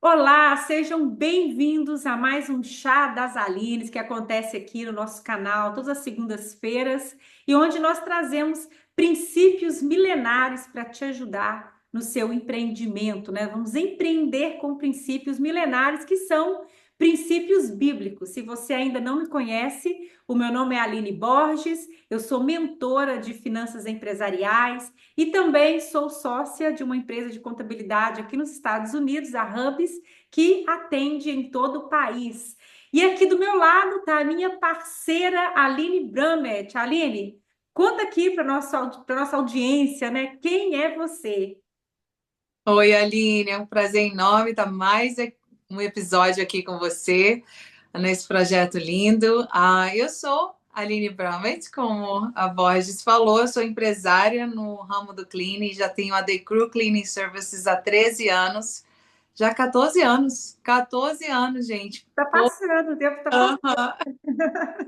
Olá, sejam bem-vindos a mais um Chá das Alines que acontece aqui no nosso canal todas as segundas-feiras e onde nós trazemos princípios milenares para te ajudar no seu empreendimento, né? Vamos empreender com princípios milenares que são princípios bíblicos. Se você ainda não me conhece, o meu nome é Aline Borges, eu sou mentora de finanças empresariais e também sou sócia de uma empresa de contabilidade aqui nos Estados Unidos, a Hubs, que atende em todo o país. E aqui do meu lado está a minha parceira Aline Bramet. Aline, conta aqui para nossa audiência, né? Quem é você? Oi, Aline, é um prazer enorme estar mais um episódio aqui com você, nesse projeto lindo. Eu sou Aline Bramet, como a Borges falou, eu sou empresária no ramo do cleaning, já tenho a The Crew Cleaning Services há 13 anos, já 14 anos, 14 anos, gente. Tá Pô, passando, o tempo tá passando.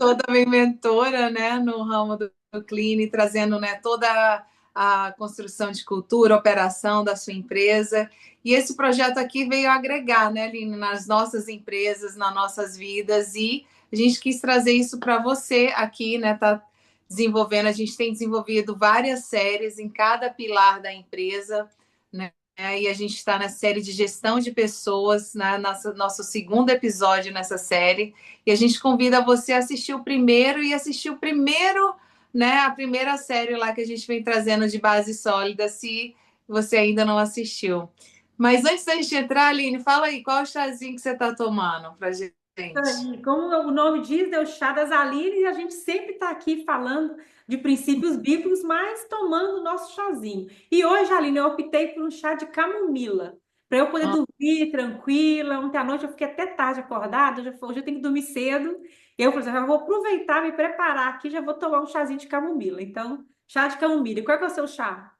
sou também mentora, né, no ramo do cleaning, trazendo, né, toda a construção de cultura, operação da sua empresa. E esse projeto aqui veio agregar, né, Aline, nas nossas empresas, nas nossas vidas, e a gente quis trazer isso para você aqui, né, tá desenvolvendo, a gente tem desenvolvido várias séries em cada pilar da empresa, né, e a gente está na série de gestão de pessoas, né, nosso segundo episódio nessa série, e a gente convida você a assistir o primeiro e assistir o primeiro, né? A primeira série lá que a gente vem trazendo de base sólida, se você ainda não assistiu. Mas antes da gente entrar, Aline, fala aí, qual o chazinho que você está tomando pra gente? Aí, como o nome diz, é o Chá das Alines, e a gente sempre está aqui falando de princípios bíblicos, mas tomando o nosso chazinho. E hoje, Aline, eu optei por um chá de camomila, para eu poder Ah, dormir tranquila. Ontem à noite eu fiquei até tarde acordada, hoje eu tenho que dormir cedo. E eu falei assim, "Ah, eu vou aproveitar, me preparar aqui, já vou tomar um chazinho de camomila." Então, chá de camomila. E qual que é o seu chá?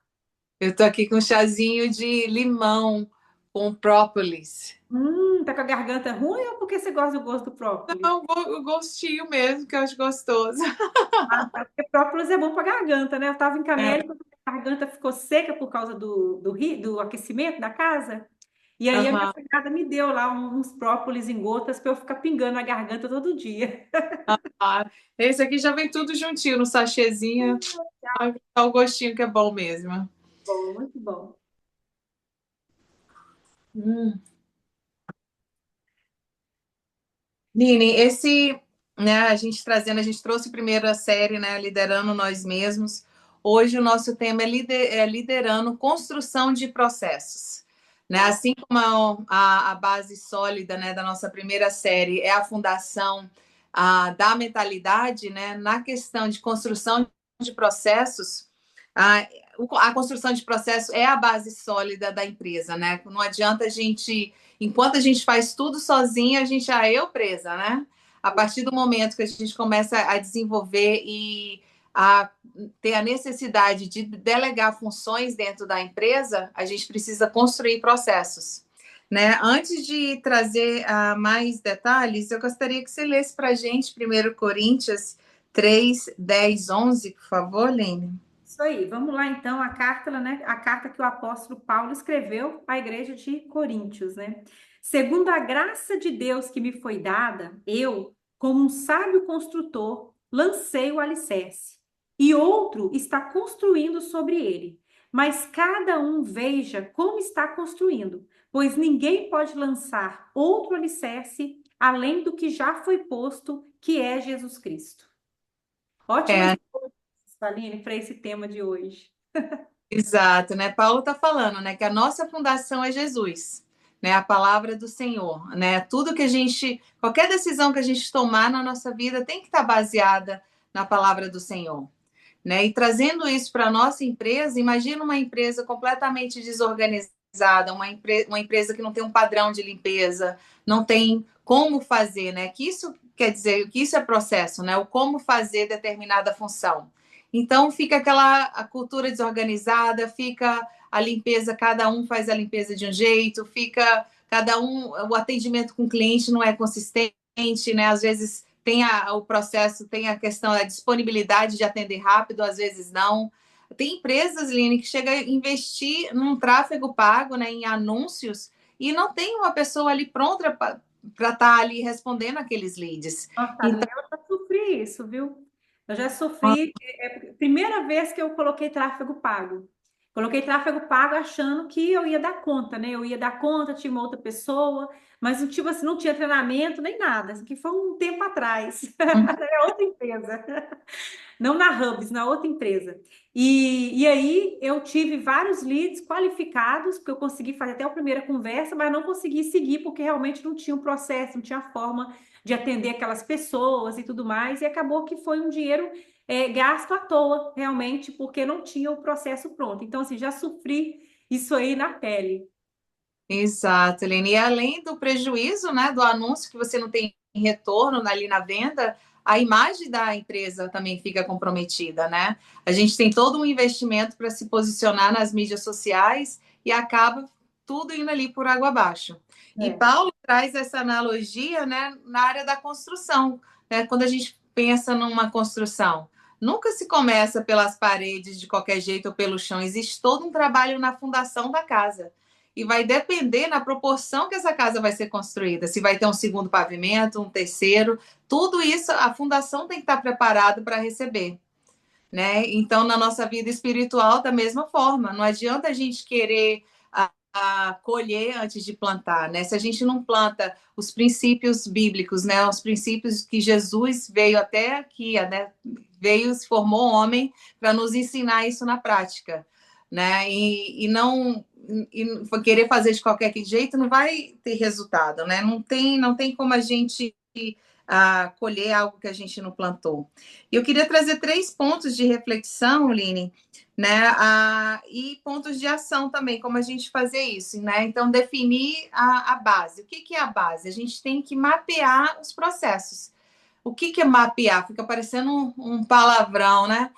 eu tô aqui com um chazinho de limão com própolis. Tá com a garganta ruim ou porque você gosta do gosto do própolis? Não, o gostinho mesmo, que eu acho gostoso. Ah, tá. Porque própolis é bom para garganta, né? Eu estava em É, Canela, a garganta ficou seca por causa do aquecimento da casa. E aí a minha aham. cunhada me deu lá uns própolis em gotas para eu ficar pingando a garganta todo dia. Ah, esse aqui já vem tudo juntinho no sachêzinho. Tá o gostinho que é bom mesmo. Bom, muito bom. Hum. Nini, né, a gente trouxe primeiro a série, né, Liderando Nós Mesmos. Hoje o nosso tema é liderando construção de processos. Né? Assim como a base sólida, né, da nossa primeira série é a fundação da mentalidade, né, na questão de construção de processos, a, a construção de processos é a base sólida da empresa. Né? Não adianta a gente enquanto a gente faz tudo sozinha, a gente eu presa, né? A partir do momento que a gente começa a desenvolver e a ter a necessidade de delegar funções dentro da empresa, a gente precisa construir processos. Né? Antes de trazer mais detalhes, eu gostaria que você lesse para a gente 1 Coríntios 3, 10, 11, por favor, Lene. Isso aí, vamos lá então, a carta, né? A carta que o apóstolo Paulo escreveu à igreja de Coríntios, né? Segundo a graça de Deus que me foi dada, eu, como um sábio construtor, lancei o alicerce, e outro está construindo sobre ele. Mas cada um veja como está construindo, pois ninguém pode lançar outro alicerce além do que já foi posto, que é Jesus Cristo. Ótimas, É, Aline, para esse tema de hoje. exato, né? Paulo está falando, né, que a nossa fundação é Jesus, né? A palavra do Senhor, né? Tudo que a gente, qualquer decisão que a gente tomar na nossa vida tem que estar baseada na palavra do Senhor, né? E trazendo isso para a nossa empresa, imagina uma empresa completamente desorganizada, uma empresa que não tem um padrão de limpeza, não tem como fazer, né? Que isso quer dizer, que isso é processo, né? O como fazer determinada função. Então fica aquela a cultura desorganizada, fica a limpeza, cada um faz a limpeza de um jeito, fica cada um, o atendimento com o cliente não é consistente, né? Às vezes tem o processo, tem a questão da disponibilidade de atender rápido, às vezes não. Tem empresas, Line, que chega a investir num tráfego pago, né, em anúncios, e não tem uma pessoa ali pronta para estar ali respondendo aqueles leads. Nossa, Então, Aline, eu já sofri isso, viu? Eu já sofri. Primeira vez que eu coloquei tráfego pago. Coloquei tráfego pago achando que eu ia dar conta, né? Eu ia dar conta, tinha uma outra pessoa, mas tipo assim, não tinha treinamento nem nada. Isso que foi um tempo atrás. É outra empresa. Não na Hubs, na outra empresa. E aí eu tive vários leads qualificados, porque eu consegui fazer até a primeira conversa, mas não consegui seguir, porque realmente não tinha um processo, não tinha forma de atender aquelas pessoas e tudo mais, e acabou que foi um dinheiro gasto à toa, realmente, porque não tinha o processo pronto. Então, assim, já sofri isso aí na pele. exato, Helene. E além do prejuízo, né, do anúncio que você não tem retorno ali na venda, a imagem da empresa também fica comprometida, né? A gente tem todo um investimento para se posicionar nas mídias sociais e acaba tudo indo ali por água abaixo. E É. Paulo traz essa analogia, né, na área da construção, né? Quando a gente pensa numa construção, nunca se começa pelas paredes de qualquer jeito ou pelo chão, existe todo um trabalho na fundação da casa e vai depender na proporção que essa casa vai ser construída. Se vai ter um segundo pavimento, um terceiro, tudo isso a fundação tem que estar preparada para receber, né? Então, na nossa vida espiritual, da mesma forma, não adianta a gente querer colher antes de plantar, né? Se a gente não planta os princípios bíblicos, né? Os princípios que Jesus veio até aqui, né? Veio, se formou homem para nos ensinar isso na prática, né? E não querer fazer de qualquer jeito não vai ter resultado, né? Não tem como a gente colher algo que a gente não plantou. Eu queria trazer 3 pontos de reflexão, Line, né? E pontos de ação também, como a gente fazer isso, né? Então, definir a base. O que é a base? A gente tem que mapear os processos. O que é mapear? Fica parecendo um palavrão, né?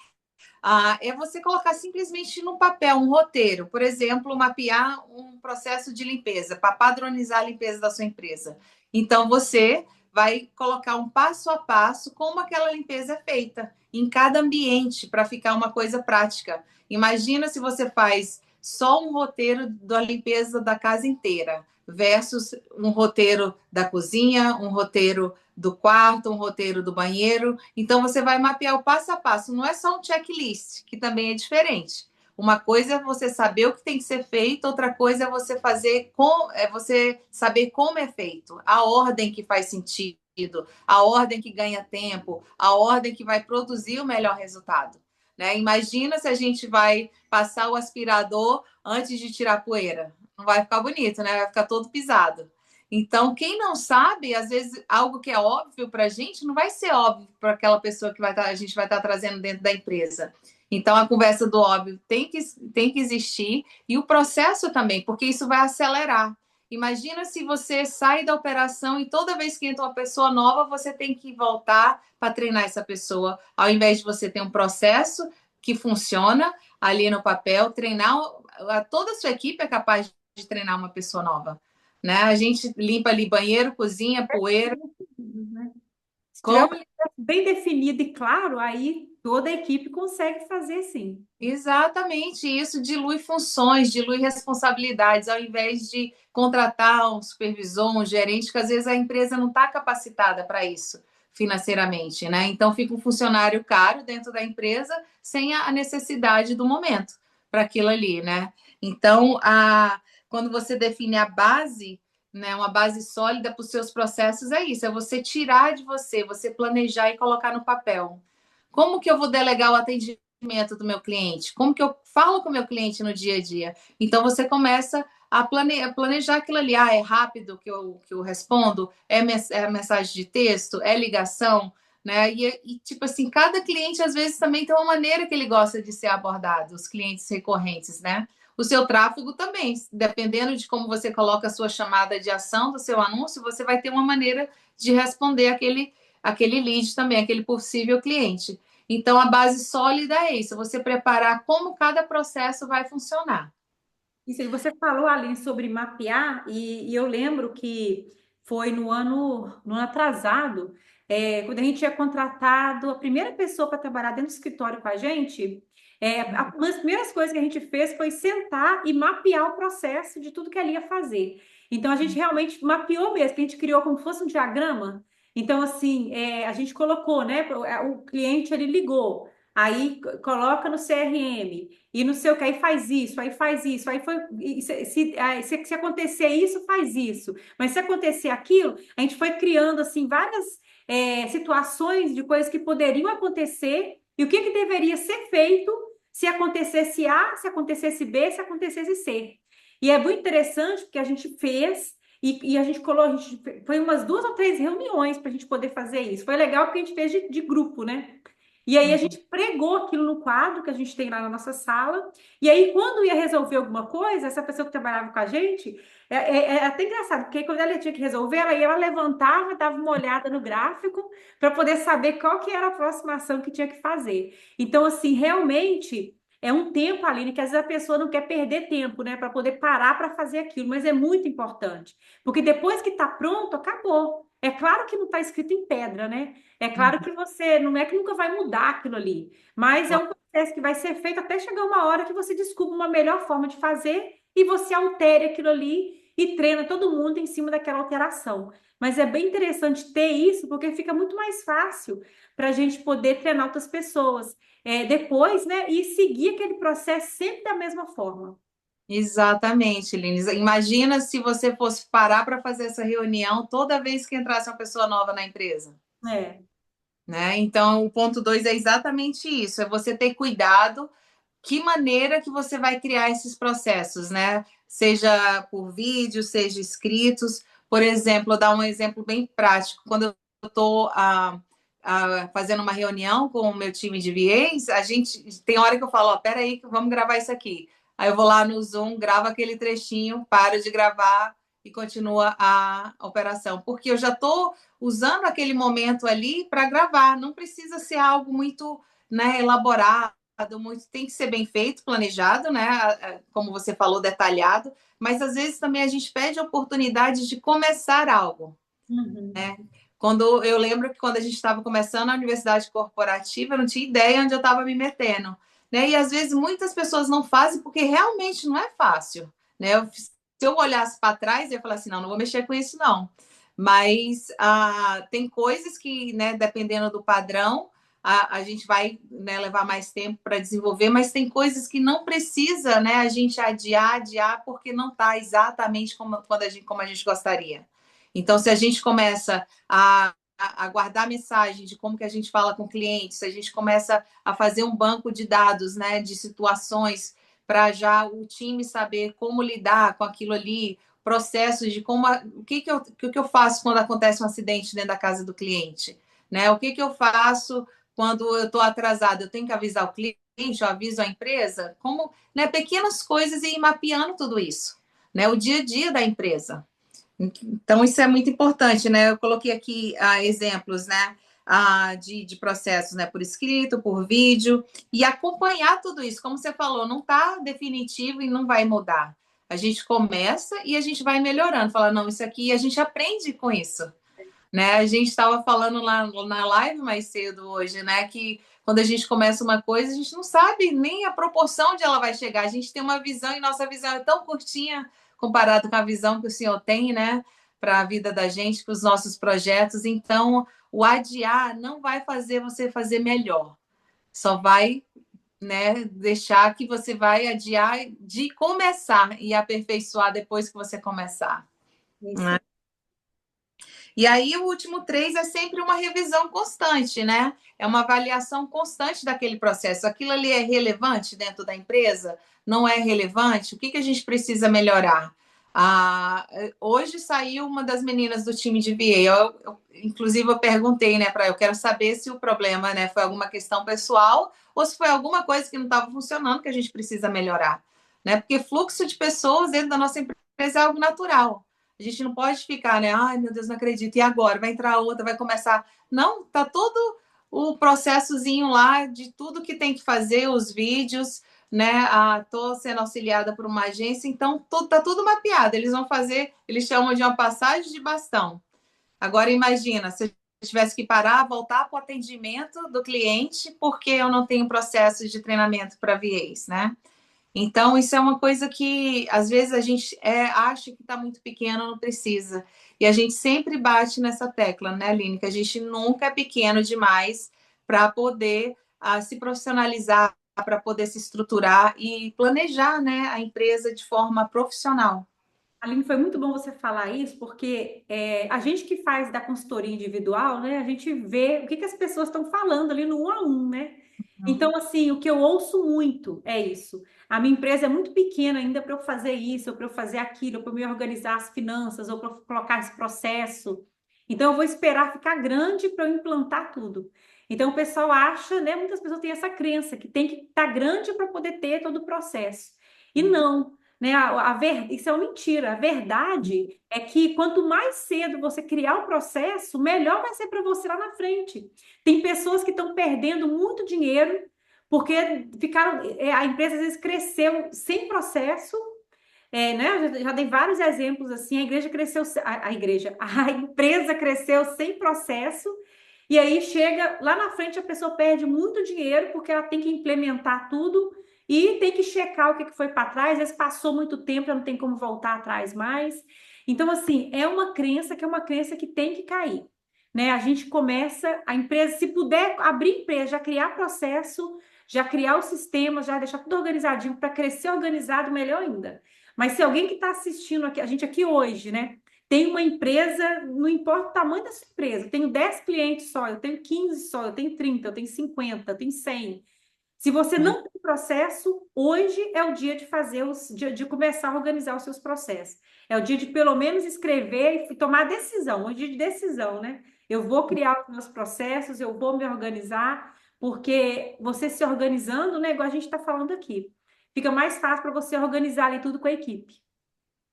É você colocar simplesmente no papel um roteiro, por exemplo, mapear um processo de limpeza, para padronizar a limpeza da sua empresa. Então, você vai colocar um passo a passo como aquela limpeza é feita em cada ambiente para ficar uma coisa prática. Imagina se você faz só um roteiro da limpeza da casa inteira versus um roteiro da cozinha, um roteiro do quarto, um roteiro do banheiro. Então, você vai mapear o passo a passo. Não é só um checklist, que também é diferente. Uma coisa é você saber o que tem que ser feito, outra coisa é você você saber como é feito, a ordem que faz sentido, a ordem que ganha tempo, a ordem que vai produzir o melhor resultado. Né? Imagina se a gente vai passar o aspirador antes de tirar poeira. Não vai ficar bonito, né? Vai ficar todo pisado. Então, quem não sabe, às vezes, algo que é óbvio para a gente, não vai ser óbvio para aquela pessoa que a gente vai estar trazendo dentro da empresa. Então, a conversa do óbvio tem que existir e o processo também, porque isso vai acelerar. Imagina se você sai da operação e toda vez que entra uma pessoa nova, você tem que voltar para treinar essa pessoa, ao invés de você ter um processo que funciona ali no papel, treinar toda a sua equipe é capaz de treinar uma pessoa nova. Né? A gente limpa ali banheiro, cozinha, poeira. Né? Se tiver um Como? processo bem definido e claro, aí toda a equipe consegue fazer sim. Exatamente, isso dilui funções, dilui responsabilidades, ao invés de contratar um supervisor, um gerente, que às vezes a empresa não está capacitada para isso financeiramente, né? Então fica um funcionário caro dentro da empresa sem a necessidade do momento para aquilo ali, né? Então, quando você define a base, né, uma base sólida para os seus processos, é isso, é você tirar de você planejar e colocar no papel. Como que eu vou delegar o atendimento do meu cliente? Como que eu falo com o meu cliente no dia a dia? Então você começa a planejar aquilo ali. É rápido que eu respondo? É mensagem de texto? É ligação? Né? Tipo assim, cada cliente às vezes também tem uma maneira que ele gosta de ser abordado, os clientes recorrentes, né? O seu tráfego também, dependendo de como você coloca a sua chamada de ação do seu anúncio, você vai ter uma maneira de responder aquele lead também, aquele possível cliente. Então, a base sólida é isso, você preparar como cada processo vai funcionar. Isso aí, você falou ali sobre mapear, e eu lembro que foi no ano atrasado, quando a gente tinha contratado a primeira pessoa para trabalhar dentro do escritório com a gente, Uma das primeiras coisas que a gente fez foi sentar e mapear o processo de tudo que ela ia fazer. Então, a gente realmente mapeou mesmo, que a gente criou como se fosse um diagrama. Então, assim, a gente colocou, né? O cliente, ele ligou, aí coloca no CRM, e não sei o que, aí faz isso, aí faz isso, aí foi, se acontecer isso, faz isso. Mas se acontecer aquilo, a gente foi criando, assim, várias situações de coisas que poderiam acontecer e o que deveria ser feito se acontecesse A, se acontecesse B, se acontecesse C. E é muito interessante porque a gente fez e a gente colocou, foi umas 2 ou 3 reuniões para a gente poder fazer isso. Foi legal porque a gente fez de grupo, né? E aí a gente pregou aquilo no quadro que a gente tem lá na nossa sala. E aí, quando ia resolver alguma coisa, essa pessoa que trabalhava com a gente, é até engraçado, porque aí, quando ela tinha que resolver, ela levantava, dava uma olhada no gráfico para poder saber qual que era a próxima ação que tinha que fazer. Então, assim, realmente é um tempo, Aline, que às vezes a pessoa não quer perder tempo, né, para poder parar para fazer aquilo, mas é muito importante, porque depois que está pronto, acabou. É claro que não está escrito em pedra, né? É claro que você não é que nunca vai mudar aquilo ali, mas é um processo que vai ser feito até chegar uma hora que você descubra uma melhor forma de fazer e você altere aquilo ali e treina todo mundo em cima daquela alteração. Mas é bem interessante ter isso, porque fica muito mais fácil para a gente poder treinar outras pessoas depois, né? E seguir aquele processo sempre da mesma forma. Exatamente, Lines. Imagina se você fosse parar para fazer essa reunião toda vez que entrasse uma pessoa nova na empresa. É. Né? Então, o ponto 2 é exatamente isso: é você ter cuidado que maneira que você vai criar esses processos, né? Seja por vídeo, seja escritos. Por exemplo, vou dar um exemplo bem prático. Quando eu estou fazendo uma reunião com o meu time de VAs, a gente tem hora que eu falo, ó, peraí, vamos gravar isso aqui. Aí eu vou lá no Zoom, gravo aquele trechinho, paro de gravar e continua a operação. Porque eu já estou usando aquele momento ali para gravar. Não precisa ser algo muito, né, elaborado, muito, tem que ser bem feito, planejado, né? Como você falou, detalhado, mas às vezes também a gente pede a oportunidade de começar algo, Uhum. né? Quando eu lembro que quando a gente estava começando a universidade corporativa, eu não tinha ideia onde eu estava me metendo, né? E às vezes muitas pessoas não fazem porque realmente não é fácil, né? Se eu olhasse para trás, eu ia falar assim, não vou mexer com isso, não. Mas tem coisas que, né, dependendo do padrão, a gente vai, né, levar mais tempo para desenvolver, mas tem coisas que não precisa, né, a gente adiar, porque não está exatamente como a gente gostaria. Então, se a gente começa a guardar mensagem de como que a gente fala com clientes, se a gente começa a fazer um banco de dados, né, de situações para já o time saber como lidar com aquilo ali, processos de como o que eu faço quando acontece um acidente dentro da casa do cliente, né? O que eu faço quando eu estou atrasada? Eu tenho que avisar o cliente, eu aviso a empresa, como, né, pequenas coisas e ir mapeando tudo isso, né? O dia a dia da empresa. Então, isso é muito importante, né? Eu coloquei aqui exemplos, né? De processos, né? Por escrito, por vídeo, e acompanhar tudo isso. Como você falou, não está definitivo e não vai mudar. A gente começa e a gente vai melhorando. Fala, não, isso aqui, a gente aprende com isso, né? A gente estava falando lá na live mais cedo hoje, né? Que quando a gente começa uma coisa, a gente não sabe nem a proporção onde ela vai chegar. A gente tem uma visão e nossa visão é tão curtinha comparado com a visão que o senhor tem, né? Para a vida da gente, para os nossos projetos. Então, o adiar não vai fazer você fazer melhor. Só vai, né, deixar que você vai adiar de começar e aperfeiçoar depois que você começar. Isso. E aí, o último 3 é sempre uma revisão constante, né? É uma avaliação constante daquele processo. Aquilo ali é relevante dentro da empresa? Não é relevante? O que a gente precisa melhorar? Hoje saiu uma das meninas do time de VA. Inclusive, eu perguntei, né, para eu quero saber se o problema, né, foi alguma questão pessoal ou se foi alguma coisa que não estava funcionando que a gente precisa melhorar, né? Porque fluxo de pessoas dentro da nossa empresa é algo natural. A gente não pode ficar, né? Ai, meu Deus, não acredito. E agora? Vai entrar outra, vai começar. Não, tá todo o processozinho lá de tudo que tem que fazer, os vídeos, né? Tô sendo auxiliada por uma agência, então tá tudo mapeado. Eles vão fazer, eles chamam de uma passagem de bastão. Agora imagina, se tivesse que parar, voltar para o atendimento do cliente, porque eu não tenho processo de treinamento para VAs, né? Então, isso é uma coisa que, às vezes, a gente acha que está muito pequeno, não precisa. E a gente sempre bate nessa tecla, né, Aline? Que a gente nunca é pequeno demais para poder se profissionalizar, para poder se estruturar e planejar, né, a empresa de forma profissional. Aline, foi muito bom você falar isso, porque a gente que faz da consultoria individual, né, a gente vê o que que as pessoas estão falando ali no um a um, né? Então, assim, o que eu ouço muito é isso. A minha empresa é muito pequena ainda para eu fazer isso, ou para eu fazer aquilo, ou para eu me organizar as finanças, ou para eu colocar esse processo. Então, eu vou esperar ficar grande para eu implantar tudo. Então, o pessoal acha, né? Muitas pessoas têm essa crença que tem que estar grande para poder ter todo o processo. E não, né? Isso é uma mentira. A verdade é que quanto mais cedo você criar o processo, melhor vai ser para você lá na frente. Tem pessoas que estão perdendo muito dinheiro porque a empresa às vezes cresceu sem processo, né? Eu já dei vários exemplos assim. A igreja cresceu, a igreja, a empresa cresceu sem processo. E aí chega lá na frente, a pessoa perde muito dinheiro porque ela tem que implementar tudo e tem que checar o que foi para trás. Às vezes passou muito tempo, já não tem como voltar atrás mais. Então, assim, é uma crença que tem que cair, né? A gente começa, a empresa, se puder abrir empresa, já criar processo, já criar o sistema, já deixar tudo organizadinho para crescer organizado, melhor ainda. Mas se alguém que está assistindo aqui, a gente aqui hoje, né? Tem uma empresa, não importa o tamanho da sua empresa, eu tenho 10 clientes só, eu tenho 15 só, eu tenho 30, eu tenho 50, eu tenho 100. Se você não tem processo, hoje é o dia de de começar a organizar os seus processos. É o dia de pelo menos escrever e tomar decisão, um dia de decisão, né? Eu vou criar os meus processos, eu vou me organizar, porque você se organizando, né, igual a gente está falando aqui, fica mais fácil para você organizar ali tudo com a equipe.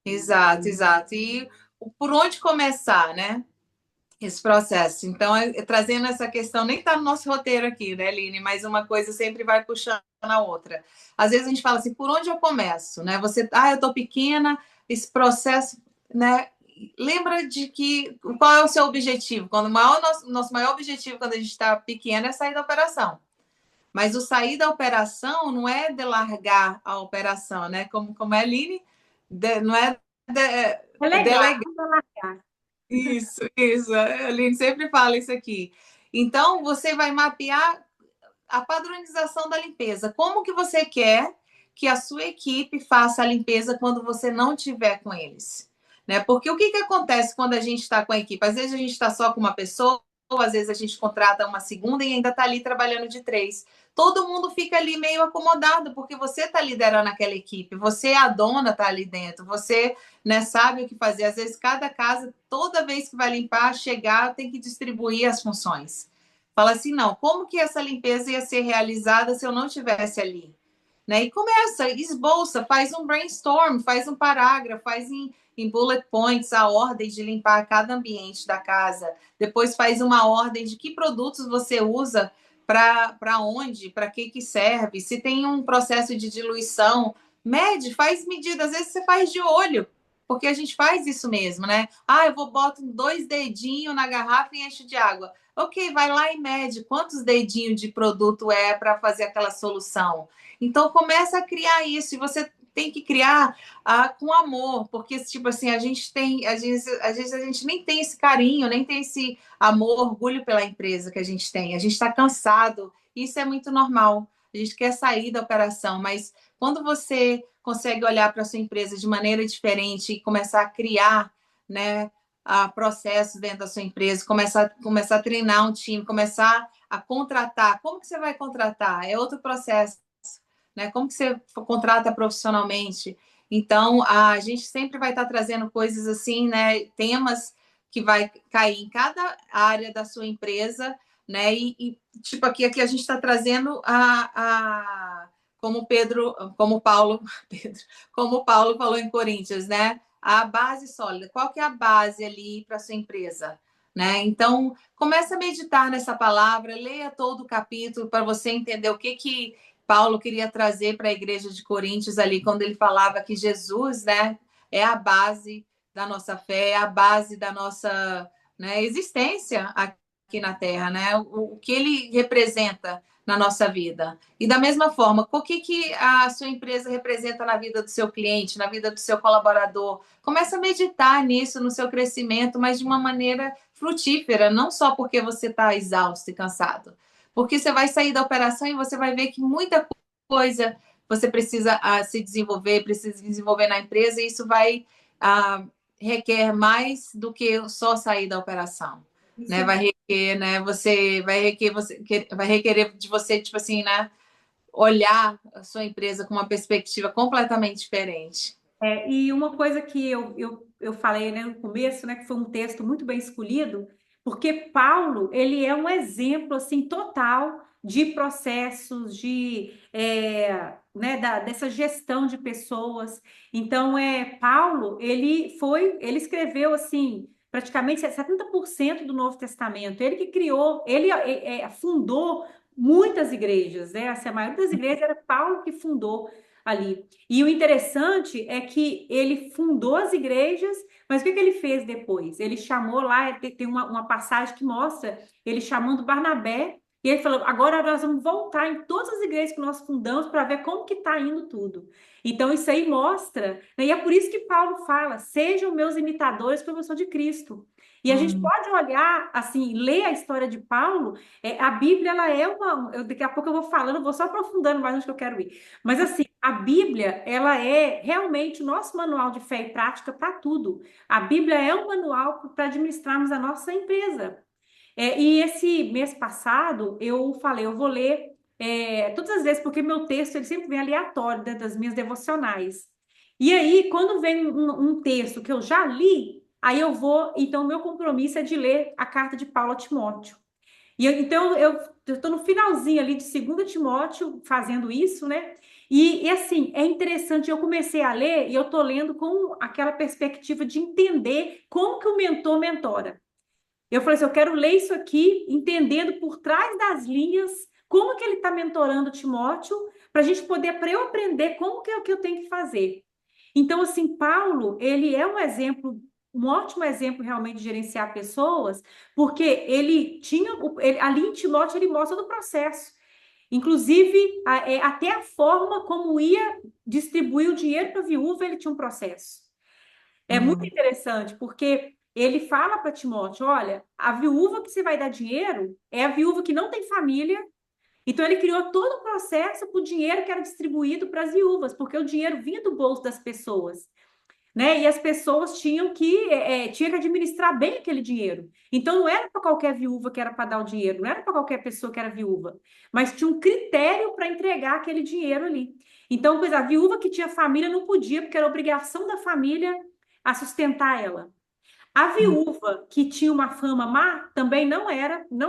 Exato, exato. E por onde começar, né? Esse processo. Então, trazendo essa questão, nem está no nosso roteiro aqui, né, Aline? Mas uma coisa sempre vai puxando a outra. Às vezes a gente fala assim, por onde eu começo, né? Você, eu estou pequena, esse processo, né? Lembra de que qual é o seu objetivo? Quando nosso maior objetivo quando a gente está pequeno é sair da operação. Mas o sair da operação não é delargar a operação, né? Como é, Aline? Não é É legal, delegar. não vou largar. Isso. A Aline sempre fala isso aqui. Então, você vai mapear a padronização da limpeza. Como que você quer que a sua equipe faça a limpeza quando você não estiver com eles? Né? Porque o que acontece quando a gente está com a equipe? Às vezes a gente está só com uma pessoa, ou às vezes a gente contrata uma segunda e ainda está ali trabalhando de três. Todo mundo fica ali meio acomodado, porque você está liderando aquela equipe, você é a dona, está ali dentro, você, né, sabe o que fazer. Às vezes, cada casa, toda vez que vai limpar, chegar, tem que distribuir as funções. Fala assim, não, como que essa limpeza ia ser realizada se eu não estivesse ali? Né? E começa, esboça, faz um brainstorm, faz um parágrafo, faz em bullet points a ordem de limpar cada ambiente da casa. Depois faz uma ordem de que produtos você usa para onde, para que serve. Se tem um processo de diluição, mede, faz medida. Às vezes você faz de olho, porque a gente faz isso mesmo, né? Eu boto 2 dedinhos na garrafa e encho de água. Ok, vai lá e mede quantos dedinhos de produto é para fazer aquela solução. Então começa a criar isso e você tem que criar com amor, porque tipo assim, a gente tem, às vezes a gente nem tem esse carinho, nem tem esse amor, orgulho pela empresa que a gente tem. A gente está cansado, isso é muito normal. A gente quer sair da operação, mas quando você consegue olhar para a sua empresa de maneira diferente e começar a criar, né, processos dentro da sua empresa, começar a treinar um time, começar a contratar. Como que você vai contratar? É outro processo, né? Como que você contrata profissionalmente? Então, a gente sempre vai estar trazendo coisas assim, né? Temas que vai cair em cada área da sua empresa, né? Tipo, aqui a gente está trazendo como Pedro, como Paulo, Pedro, como o Paulo falou em Coríntios, né? A base sólida. Qual que é a base ali para sua empresa? Né? Então, comece a meditar nessa palavra, leia todo o capítulo para você entender o que Paulo queria trazer para a igreja de Coríntios ali, quando ele falava que Jesus, né, é a base da nossa fé, é a base da nossa, né, existência aqui na Terra, né? O que ele representa na nossa vida. E da mesma forma, o que a sua empresa representa na vida do seu cliente, na vida do seu colaborador? Começa a meditar nisso, no seu crescimento, mas de uma maneira frutífera, não só porque você está exausto e cansado. Porque você vai sair da operação e você vai ver que muita coisa você precisa se desenvolver, precisa desenvolver na empresa, e isso vai requer mais do que só sair da operação, Isso né? é Vai requerer, né? Vai requerer de você, tipo assim, né? Olhar a sua empresa com uma perspectiva completamente diferente. E uma coisa que eu falei, né, no começo, né, que foi um texto muito bem escolhido, porque Paulo, ele é um exemplo, assim, total de processos, né, dessa gestão de pessoas. Então, Paulo, ele escreveu, assim, praticamente 70% do Novo Testamento. Ele que criou, ele fundou muitas igrejas, né? Assim, a maioria das igrejas era Paulo que fundou ali. E o interessante é que ele fundou as igrejas, mas o que ele fez depois? Ele chamou lá, tem uma passagem que mostra ele chamando Barnabé, e ele falou: agora nós vamos voltar em todas as igrejas que nós fundamos para ver como que está indo tudo. Então, isso aí mostra, né? E é por isso que Paulo fala: sejam meus imitadores, porque eu sou de Cristo. E a gente Hum. pode olhar, assim, ler a história de Paulo. A Bíblia, ela é daqui a pouco eu vou falando, vou só aprofundando mais onde que eu quero ir. Mas, assim, a Bíblia, ela é realmente o nosso manual de fé e prática para tudo. A Bíblia é um manual para administrarmos a nossa empresa. E esse mês passado, eu falei, eu vou ler todas as vezes, porque meu texto ele sempre vem aleatório dentro das minhas devocionais. E aí, quando vem um texto que eu já li, aí eu vou, então, meu compromisso é de ler a carta de Paulo a Timóteo. Então, eu estou no finalzinho ali de 2 Timóteo fazendo isso, né? E assim, é interessante, eu comecei a ler e eu estou lendo com aquela perspectiva de entender como que o mentor mentora. Eu falei assim, eu quero ler isso aqui, entendendo por trás das linhas como que ele está mentorando Timóteo, para a gente poder, para eu aprender como que é o que eu tenho que fazer. Então, assim, Paulo, ele é um exemplo, um ótimo exemplo realmente de gerenciar pessoas, porque ele tinha, ali em Timóteo, ele mostra do processo. Inclusive, até a forma como ia distribuir o dinheiro para a viúva, ele tinha um processo. É muito Uhum. interessante, porque ele fala para Timóteo: olha, a viúva que você vai dar dinheiro é a viúva que não tem família. Então, ele criou todo o processo para o dinheiro que era distribuído para as viúvas, porque o dinheiro vinha do bolso das pessoas, né? E as pessoas tinham que administrar bem aquele dinheiro. Então, não era para qualquer viúva que era para dar o dinheiro, não era para qualquer pessoa que era viúva, mas tinha um critério para entregar aquele dinheiro ali. Então, pois a viúva que tinha família não podia, porque era obrigação da família a sustentar ela. A viúva que tinha uma fama má também não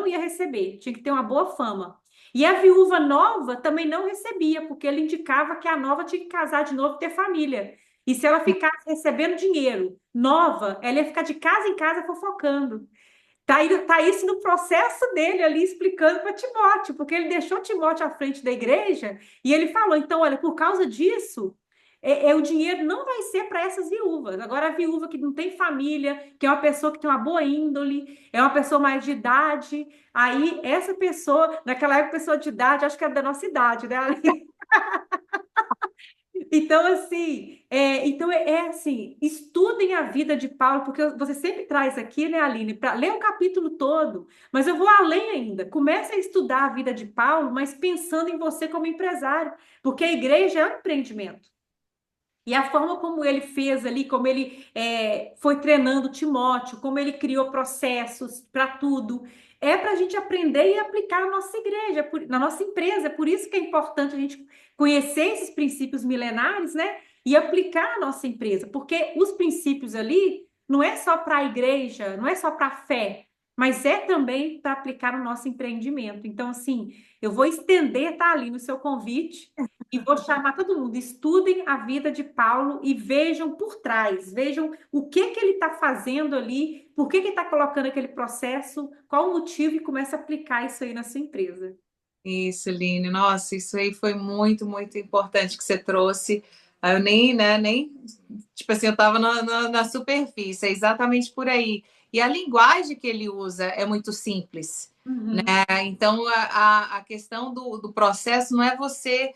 ia receber, tinha que ter uma boa fama. E a viúva nova também não recebia, porque ele indicava que a nova tinha que casar de novo e ter família. E se ela ficasse recebendo dinheiro nova, ela ia ficar de casa em casa fofocando. Tá isso no processo dele ali explicando para Timóteo, porque ele deixou Timóteo à frente da igreja e ele falou: então, olha, por causa disso, o dinheiro não vai ser para essas viúvas. Agora, a viúva que não tem família, que é uma pessoa que tem uma boa índole, é uma pessoa mais de idade, aí essa pessoa, naquela época, pessoa de idade, acho que era da nossa idade, né? Então, assim, assim, estudem a vida de Paulo, porque você sempre traz aqui, né, Aline, para ler o capítulo todo, mas eu vou além ainda. Comece a estudar a vida de Paulo, mas pensando em você como empresário, porque a igreja é um empreendimento. E a forma como ele fez ali, como ele foi treinando Timóteo, como ele criou processos para tudo, é para a gente aprender e aplicar na nossa igreja, na nossa empresa. Por isso que é importante a gente conhecer esses princípios milenares, né? E aplicar na nossa empresa, porque os princípios ali não é só para a igreja, não é só para a fé, mas é também para aplicar no nosso empreendimento. Então, assim, eu vou estender, tá ali no seu convite e vou chamar todo mundo. Estudem a vida de Paulo e vejam por trás, vejam o que que ele está fazendo ali, por que que ele está colocando aquele processo, qual o motivo e começa a aplicar isso aí na sua empresa. Isso, Line. Nossa, isso aí foi muito, muito importante que você trouxe. Eu nem, né, nem, tipo assim, eu estava na superfície, é exatamente por aí. E a linguagem que ele usa é muito simples. Uhum. Então, a questão do processo não é você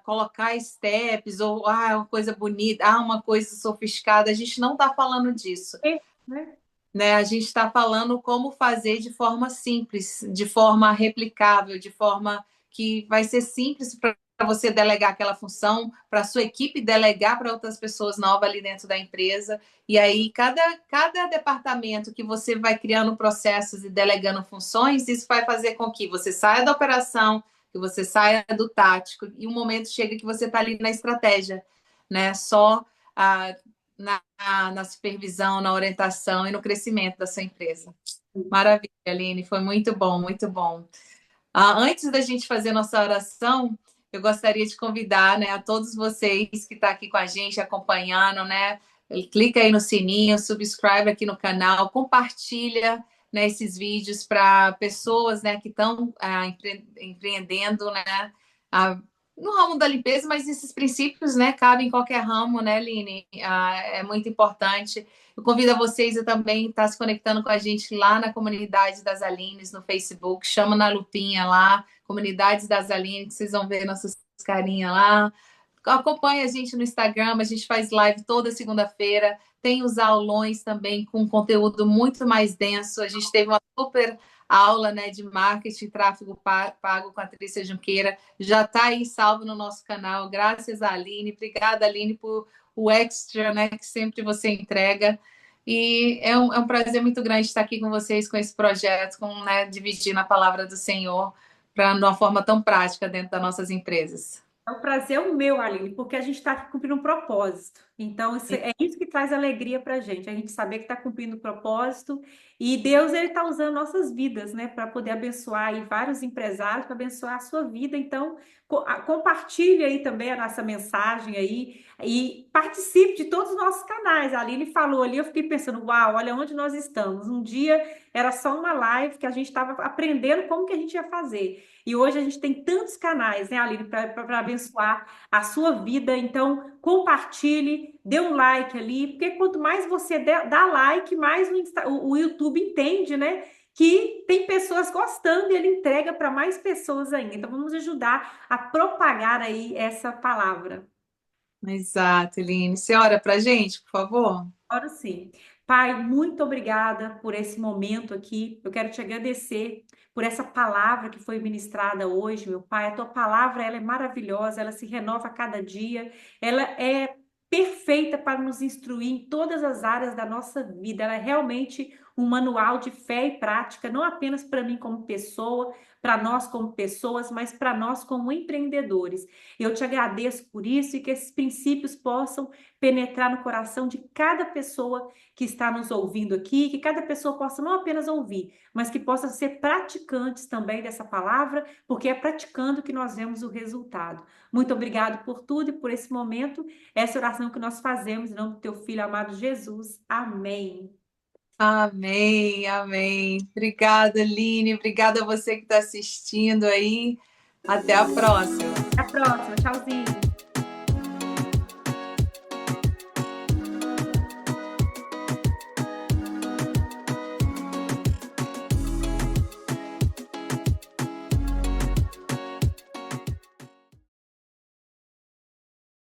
colocar steps ou uma coisa bonita, uma coisa sofisticada. A gente não está falando disso. É, né? A gente está falando como fazer de forma simples, de forma replicável, de forma que vai ser simples para você delegar aquela função, para a sua equipe delegar para outras pessoas novas ali dentro da empresa. E aí, cada departamento que você vai criando processos e delegando funções, isso vai fazer com que você saia da operação, que você saia do tático, e um momento chega que você está ali na estratégia, né? Só ah, na supervisão, na orientação e no crescimento da sua empresa. Maravilha, Aline, foi muito bom, muito bom. Antes da gente fazer nossa oração, eu gostaria de convidar, né, a todos vocês que estão aqui com a gente, acompanhando, né? Clica aí no sininho, subscribe aqui no canal, compartilha, né, esses vídeos para pessoas, né, que estão empreendendo, né, no ramo da limpeza, mas esses princípios, né, cabem em qualquer ramo, né, Line? É muito importante. Eu convido a vocês a também estar se conectando com a gente lá na comunidade das Alines, no Facebook. Chama na lupinha lá, Comunidades das Alines, que vocês vão ver nossas carinhas lá. Acompanhe a gente no Instagram, a gente faz live toda segunda-feira. Tem os aulões também com conteúdo muito mais denso. A gente teve uma super aula, né, de marketing e tráfego pago com a Trícia Junqueira. Já está aí salvo no nosso canal. Graças a Aline. Obrigada, Aline, por o extra, né, que sempre você entrega. E é um prazer muito grande estar aqui com vocês com esse projeto, né, dividindo a palavra do Senhor de uma forma tão prática dentro das nossas empresas. É um prazer o meu, Aline, porque a gente está cumprindo um propósito. Então, é isso que traz alegria para a gente saber que está cumprindo o propósito e Deus ele está usando nossas vidas, né, para poder abençoar aí vários empresários, para abençoar a sua vida. Então, compartilhe aí também a nossa mensagem aí e participe de todos os nossos canais. A Aline falou ali, eu fiquei pensando, uau, olha onde nós estamos. Um dia era só uma live que a gente estava aprendendo como que a gente ia fazer. E hoje a gente tem tantos canais, né, Aline, para abençoar a sua vida. Então, compartilhe, dê um like ali, porque quanto mais você dá like, mais o YouTube entende, né? Que tem pessoas gostando e ele entrega para mais pessoas ainda. Então, vamos ajudar a propagar aí essa palavra. Exato, Eline. Você ora para a gente, por favor? Ora sim. Pai, muito obrigada por esse momento aqui. Eu quero te agradecer por essa palavra que foi ministrada hoje, meu Pai. A tua palavra, ela é maravilhosa, ela se renova a cada dia. Ela é perfeita para nos instruir em todas as áreas da nossa vida. Ela é realmente um manual de fé e prática, não apenas para mim como pessoa, para nós como pessoas, mas para nós como empreendedores. Eu te agradeço por isso e que esses princípios possam penetrar no coração de cada pessoa que está nos ouvindo aqui, que cada pessoa possa não apenas ouvir, mas que possa ser praticantes também dessa palavra, porque é praticando que nós vemos o resultado. Muito obrigado por tudo e por esse momento, essa oração que nós fazemos em nome do teu filho amado Jesus. Amém. Amém, amém. Obrigada, Aline. Obrigada a você que está assistindo aí. Até a próxima. Até a próxima. Tchauzinho.